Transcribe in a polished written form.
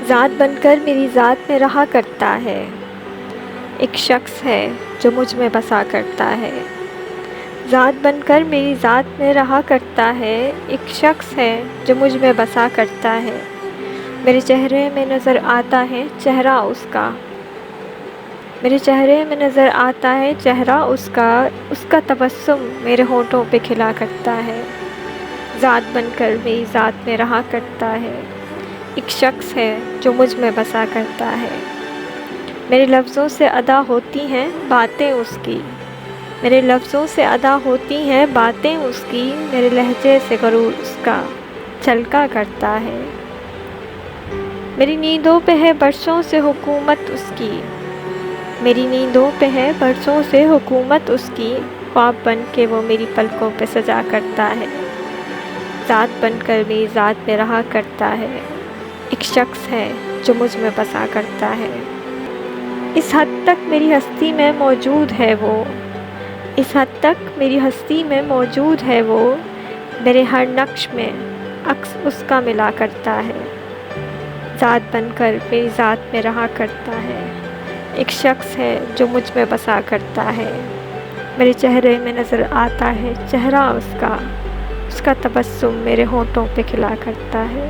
ذات بن کر میری ذات میں رہا کرتا ہے، ایک شخص ہے جو مجھ میں بسا کرتا ہے۔ ذات بن کر میری ذات میں رہا کرتا ہے، ایک شخص ہے جو مجھ میں بسا کرتا ہے۔ میرے چہرے میں نظر آتا ہے چہرہ اس کا، میرے چہرے میں نظر آتا ہے چہرہ اس کا تبسم میرے ہونٹوں پہ کھلا کرتا ہے۔ ذات بن کر میری ذات میں رہا کرتا ہے، ایک شخص ہے جو مجھ میں بسا کرتا ہے۔ میرے لفظوں سے ادا ہوتی ہیں باتیں اس کی، میرے لفظوں سے ادا ہوتی ہیں باتیں اس کی، میرے لہجے سے غرور اس کا چھلکا کرتا ہے۔ میری نیندوں پہ ہے برسوں سے حکومت اس کی، میری نیندوں پہ ہے برسوں سے حکومت اس کی، خواب بن کے وہ میری پلکوں پہ سجا کرتا ہے۔ ذات بن کر میری ذات میں رہا کرتا ہے، ایک شخص ہے جو مجھ میں بسا کرتا ہے۔ اس حد تک میری ہستی میں موجود ہے وہ، اس حد تک میری ہستی میں موجود ہے وہ، میرے ہر نقش میں عکس اس کا ملا کرتا ہے۔ ذات بن کر میری ذات میں رہا کرتا ہے، ایک شخص ہے جو مجھ میں بسا کرتا ہے۔ میرے چہرے میں نظر آتا ہے چہرہ اس کا تبسم میرے ہونٹوں پہ کھلا کرتا ہے۔